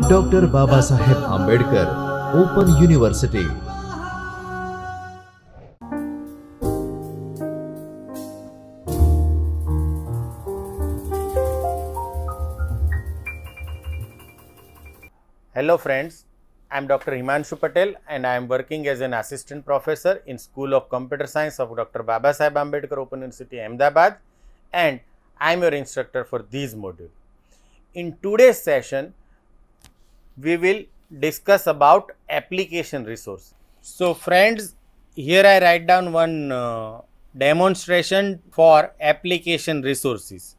Doctor Baba Saheb Ambedkar open university. Hello friends, I am Dr. Himanshu Patel and I am working as an assistant professor in School of Computer Science of Dr. Baba Saheb Ambedkar Open University, Ahmedabad, and I am your instructor for these modules. In today's session, we will discuss about application resource. So friends, here I write down one demonstration for application resources.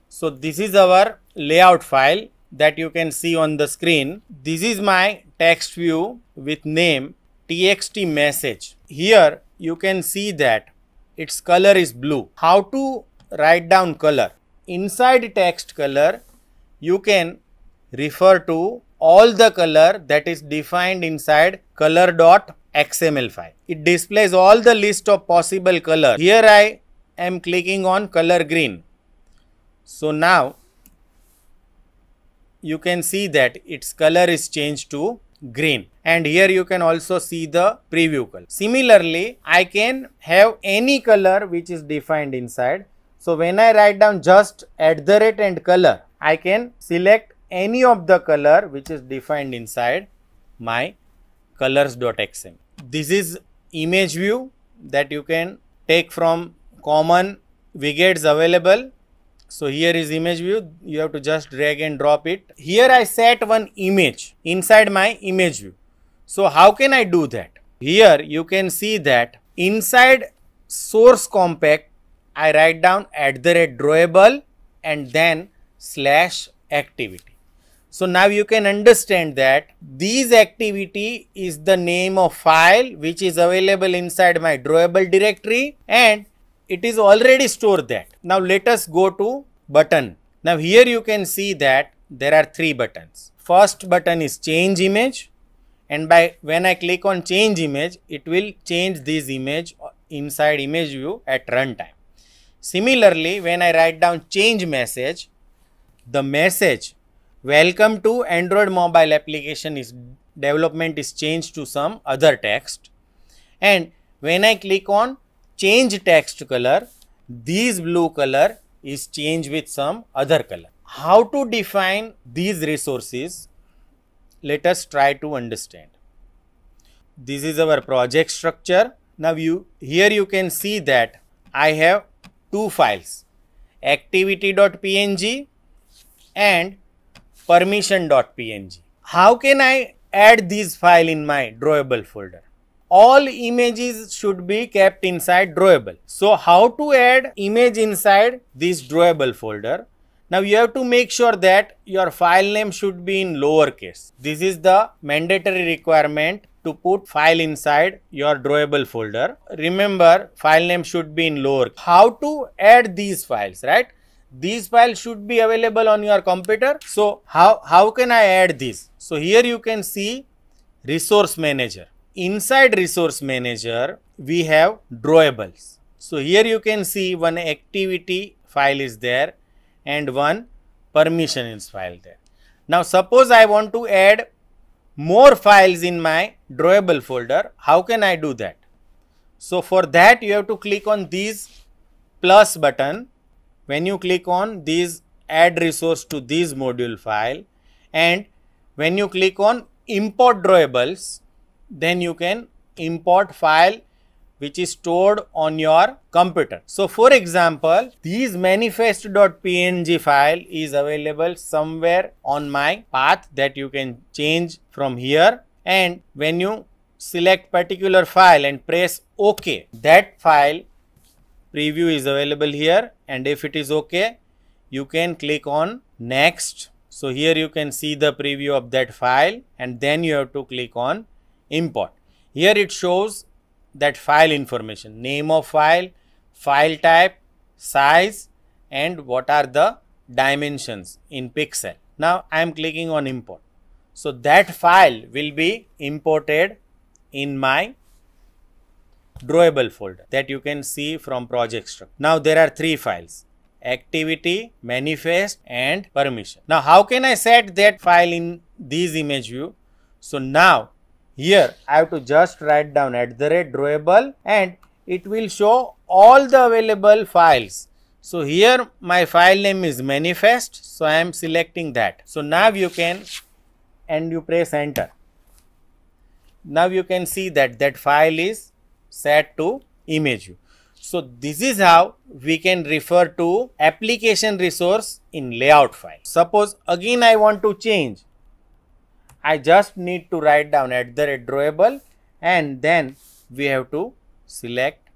So this is our layout file that you can see on the screen. This is my text view with name txt message. Here you can see that its color is blue. How to write down color? Inside text color, you can refer to all the color that is defined inside color.xml file. It displays all the list of possible color. Here I am clicking on color green. So now you can see that its color is changed to green, and here you can also see the preview color. Similarly, I can have any color which is defined inside. So when I write down just @ and color, I can select any of the color which is defined inside my colors.xml. This is image view that you can take from common widgets available. So here is image view, you have to just drag and drop it. Here I set one image inside my image view. So how can I do that? Here you can see that inside source compact, I write down @drawable and then /activity. So now you can understand that these activity is the name of file which is available inside my drawable directory, and it is already stored that. Now let us go to button. Now here you can see that there are 3 buttons. First button is change image, and when I click on change image, it will change this image inside image view at runtime. Similarly, when I write down change message, the message welcome to Android mobile application development is changed to some other text, and when I click on change text color, this blue color is changed with some other color. How to define these resources? Let us try to understand. This is our project structure. Now here you can see that I have 2 files, activity.png and permission.png. How can I add this file in my drawable folder? All images should be kept inside drawable. So how to add image inside this drawable folder? Now you have to make sure that your file name should be in lowercase. This is the mandatory requirement to put file inside your drawable folder. Remember, file name should be in lower. How to add these files, right? These files should be available on your computer. So how can I add this? So here you can see resource manager. Inside resource manager, we have drawables. So here you can see one activity file is there and one permissions file there. Now suppose I want to add more files in my drawable folder. How can I do that? So for that you have to click on this plus button. When you click on this add resource to this module file, and when you click on import drawables, then you can import file which is stored on your computer. So for example, this manifest.png file is available somewhere on my path that you can change from here, and when you select particular file and press OK, that file preview is available here, and if it is OK, you can click on next. So here you can see the preview of that file, and then you have to click on import. Here it shows that file information, name of file, file type, size, and what are the dimensions in pixel. Now I am clicking on import. So that file will be imported in my drawable folder that you can see from project structure. Now there are 3 files, activity, manifest and permission. Now how can I set that file in this image view? So now here I have to just write down @drawable and it will show all the available files. So here my file name is manifest, so I am selecting that. So now you can, and you press enter. Now you can see that that file is set to image view. So this is how we can refer to application resource in layout file. Suppose again I want to change. I just need to write down @drawable and then we have to select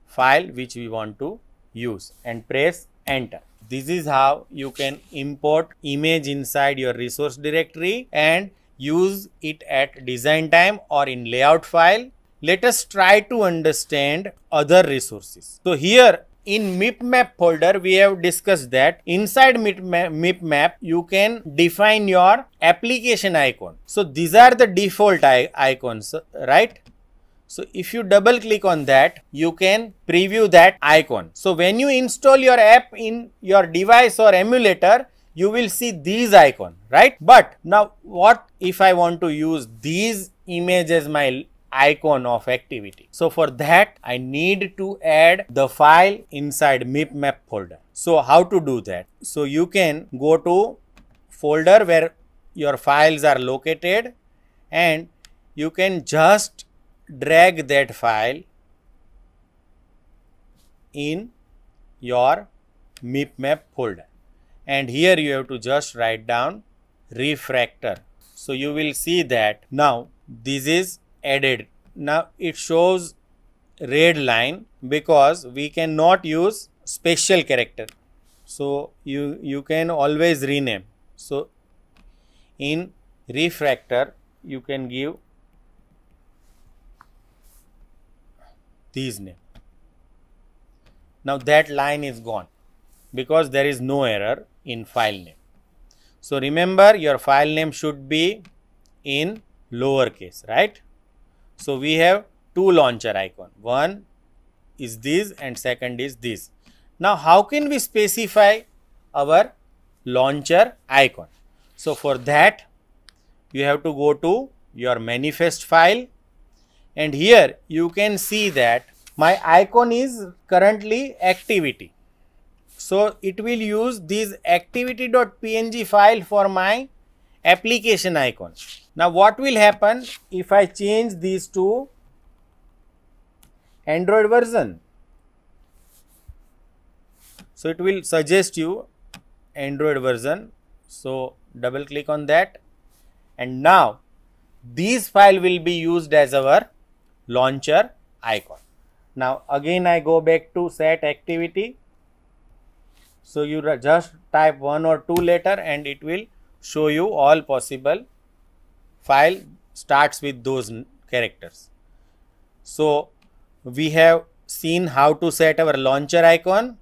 file which we want to use and press enter. This is how you can import image inside your resource directory and use it at design time or in layout file. Let us try to understand other resources. So here in MIPMAP folder we have discussed that inside MIPMAP you can define your application icon. So these are the default icons, right? So if you double click on that, you can preview that icon. So when you install your app in your device or emulator, you will see these icon, right? But now what if I want to use these image as my icon of activity? So for that I need to add the file inside MIPMAP folder. So how to do that? So you can go to folder where your files are located and you can just drag that file in your MIPMAP folder, and here you have to just write down refractor. So you will see that now this is added. Now it shows red line because we cannot use special character. So you can always rename. So in refractor you can give this name. Now that line is gone because there is no error in file name. So remember, your file name should be in lowercase, right? So we have two launcher icon. One is this and second is this. Now how can we specify our launcher icon? So for that you have to go to your manifest file, and here you can see that my icon is currently activity. So it will use this activity.png file for my application icon. Now what will happen if I change these to Android version? So it will suggest you Android version. So double click on that, and now this file will be used as our launcher icon. Now again I go back to set activity. So you just type 1 or 2 letter and it will show you all possible file starts with those characters. So we have seen how to set our launcher icon.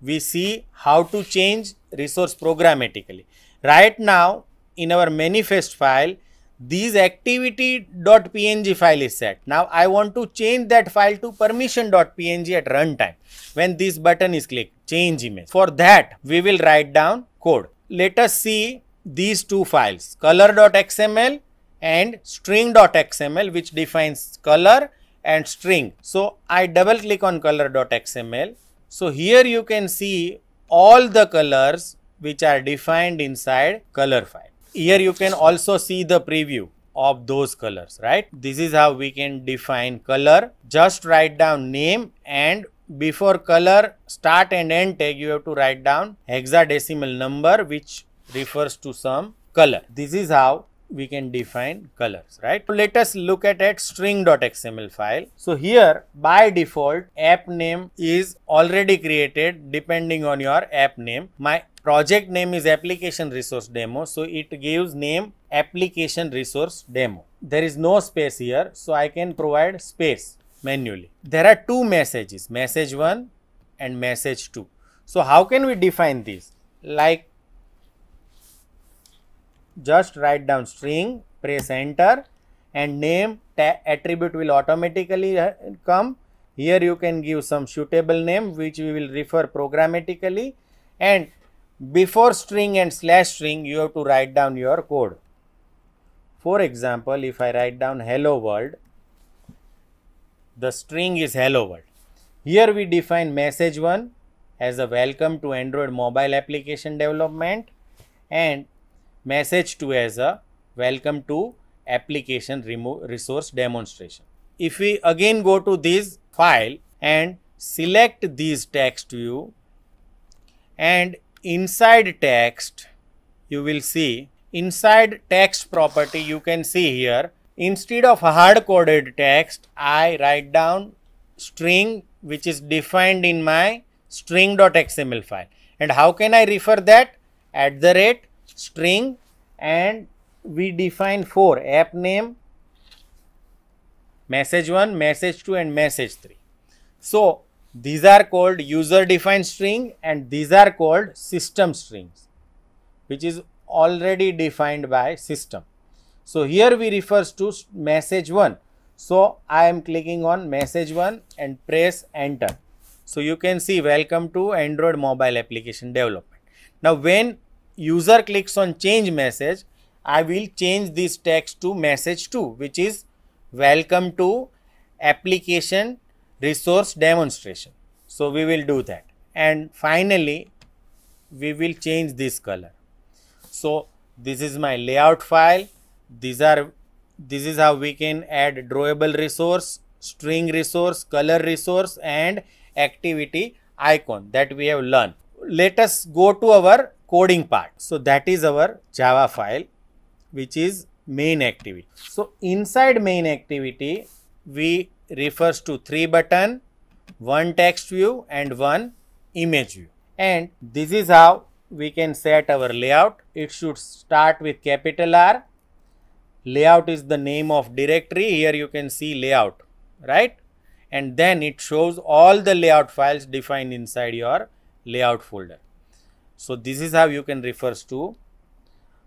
We see how to change resource programmatically. Right now in our manifest file, this activity.png file is set. Now I want to change that file to permission.png at runtime when this button is clicked, change image. For that we will write down code. Let us see these two files, color.xml and string.xml, which defines color and string. So I double click on color.xml. So here you can see all the colors which are defined inside color file. Here you can also see the preview of those colors, right? This is how we can define color. Just write down name, and before color start and end tag you have to write down hexadecimal number which refers to some color. This is how we can define colors, right? So let us look at string.xml file. So here by default app name is already created depending on your app name. My project name is application resource demo, so it gives name application resource demo. There is no space here, so I can provide space manually. There are two messages, message 1 and message 2. So how can we define this? Like, just write down string, press enter, and name attribute will automatically come, Here you can give some suitable name which we will refer programmatically, and before string and slash string you have to write down your code. For example, if I write down hello world, the string is hello world. Here we define message 1 as a welcome to Android mobile application development, and message 2 as a welcome to application resource demonstration. If we again go to this file and select this text view, and inside text you will see, inside text property you can see here, instead of hard coded text I write down string which is defined in my string.xml file. And how can I refer that? @string, and we define 4 app name, message 1, message 2 and message 3. So these are called user defined string and these are called system strings, which is already defined by system. So here we refers to message 1. So I am clicking on message 1 and press enter. So you can see welcome to Android mobile application development. Now when user clicks on change message, I will change this text to message 2, which is welcome to application resource demonstration. So we will do that, and finally we will change this color. So this is my layout file. This is how we can add drawable resource, string resource, color resource and activity icon that we have learned. Let us go to our coding part. So that is our Java file, which is main activity. So inside main activity we refers to 3 button, 1 text view and 1 image view, and this is how we can set our layout. It should start with capital R. Layout is the name of directory. Here you can see layout, right? And then it shows all the layout files defined inside your layout folder. So this is how you can refer to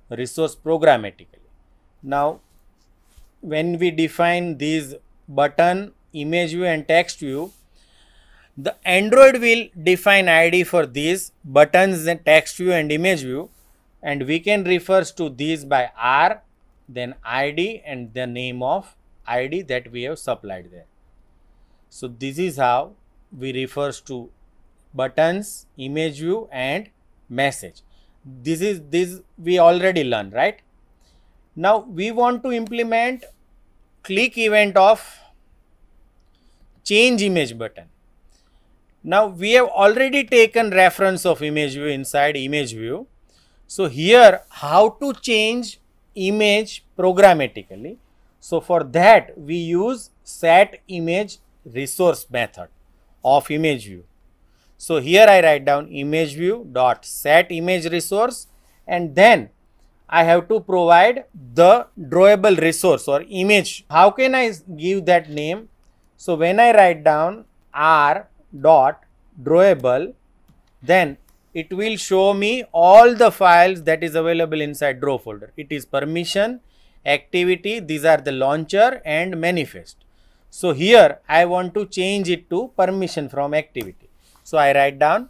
resource programmatically. Now when we define these button, image view and text view, the Android will define ID for these buttons and text view and image view, and we can refer to these by R, then ID and the name of ID that we have supplied there. So this is how we refer to buttons, image view and message. This we already learned, right? Now we want to implement click event of change image button. Now we have already taken reference of image view inside image view. So here how to change image programmatically. So for that we use set image resource method of image view. So here I write down image view dot set image resource, and then I have to provide the drawable resource or image. How can I give that name? So when I write down R dot drawable, then it will show me all the files that is available inside draw folder. It is permission, activity, these are the launcher and manifest. So here I want to change it to permission from activity. So I write down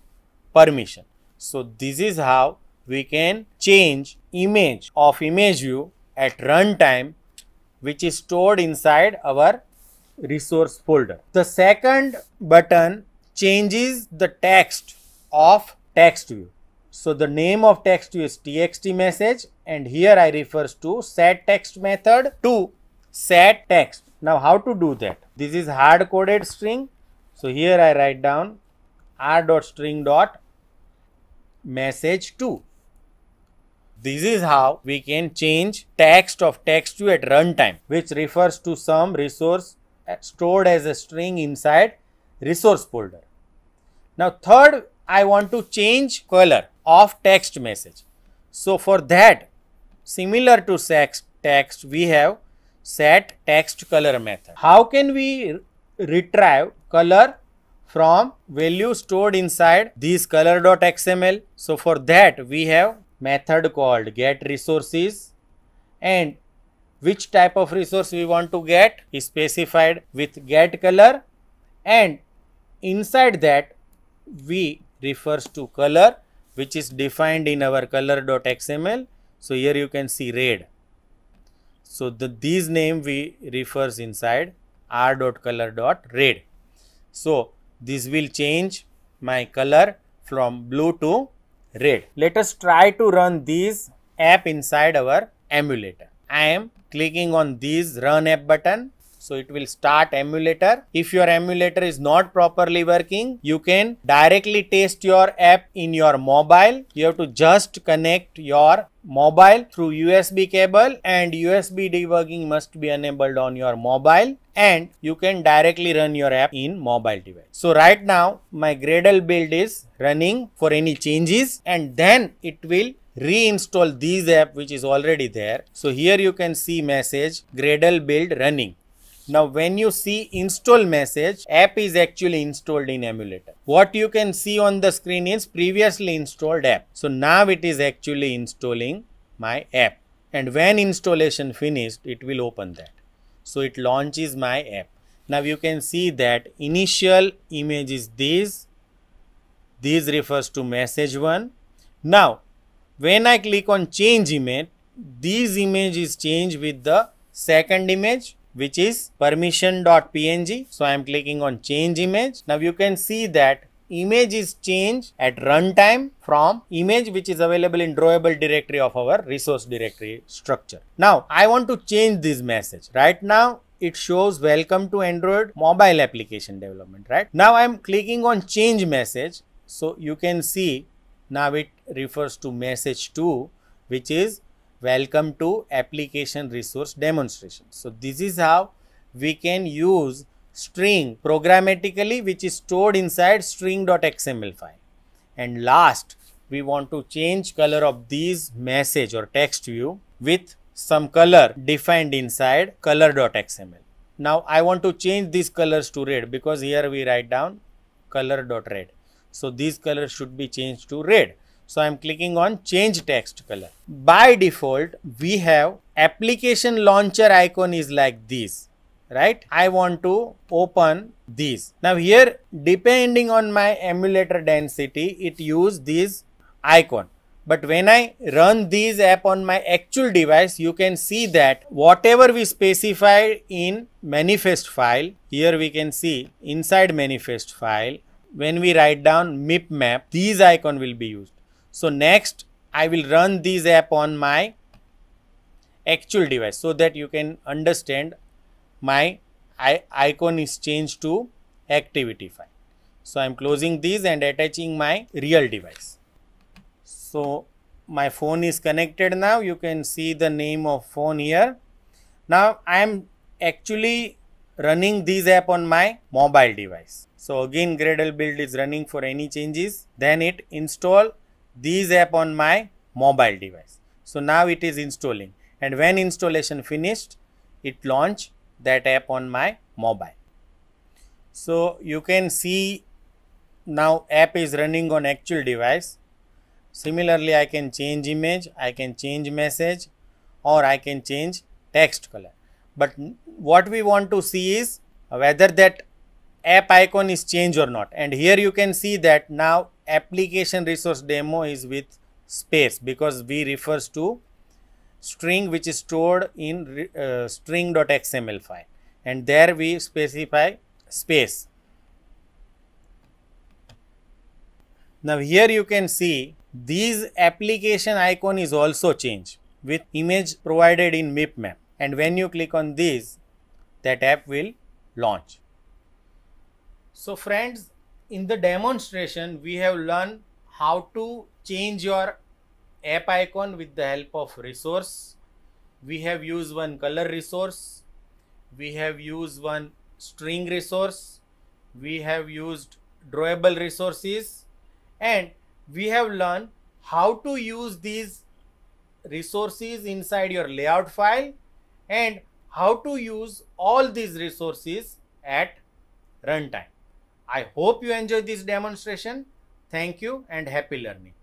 permission. So this is how we can change image of image view at runtime, which is stored inside our resource folder. The second button changes the text of text view. So the name of text view is txt message, and here I refers to set text method to set text. Now how to do that? This is hard coded string. So here I write down r.string.message2. This is how we can change text of text view at runtime, which refers to some resource stored as a string inside resource folder. Now third, I want to change color of text message. So for that, similar to text, we have set text color method. How can we retrieve color from value stored inside this color.xml? So for that we have method called get resources, and which type of resource we want to get is specified with get color and inside that we refers to color, which is defined in our color.xml. So here you can see red. So these name we refers inside r.color.red. So this will change my color from blue to red. Let us try to run this app inside our emulator. I am clicking on this run app button. So it will start emulator. If your emulator is not properly working, you can directly test your app in your mobile. You have to just connect your mobile through USB cable, and USB debugging must be enabled on your mobile, and you can directly run your app in mobile device. So right now my Gradle build is running for any changes, and then it will reinstall this app which is already there. So here you can see message Gradle build running. Now when you see install message, app is actually installed in emulator. What you can see on the screen is previously installed app. So now it is actually installing my app, and when installation finished, it will open that. So it launches my app. Now you can see that initial image is this. This refers to message 1. Now when I click on change image, this image is changed with the second image, which is permission.png. So I am clicking on change image. Now you can see that image is changed at runtime from image which is available in drawable directory of our resource directory structure. Now I want to change this message. Right now it shows welcome to Android mobile application development, right? Now I am clicking on change message. So you can see now it refers to message 2, which is welcome to application resource demonstration. So this is how we can use string programmatically, which is stored inside string.xml file. And last, we want to change color of this message or text view with some color defined inside color.xml. Now I want to change these colors to red, because here we write down color.red. So these colors should be changed to red. So I am clicking on change text color. By default, we have application launcher icon is like this, right? I want to open this. Now here, depending on my emulator density, it use this icon. But when I run this app on my actual device, you can see that whatever we specified in manifest file, here we can see inside manifest file, when we write down MIP map, these icon will be used. So next I will run this app on my actual device so that you can understand my icon is changed to activity file. So I am closing this and attaching my real device. So my phone is connected now. You can see the name of phone here. Now I am actually running this app on my mobile device. So again Gradle build is running for any changes. Then it install this app on my mobile device. So now it is installing, and when installation finished, it launch that app on my mobile. So you can see now app is running on actual device. Similarly, I can change image, I can change message, or I can change text color. But what we want to see is whether that app icon is changed or not. And here you can see that now application resource demo is with space, because we refers to string which is stored in string.xml file, and there we specify space. Now here you can see this application icon is also changed with image provided in MIP map, and when you click on this, that app will launch. So friends, in the demonstration we have learned how to change your app icon with the help of resource. We have used one color resource, we have used one string resource, we have used drawable resources, and we have learned how to use these resources inside your layout file, and how to use all these resources at runtime. I hope you enjoyed this demonstration. Thank you and happy learning.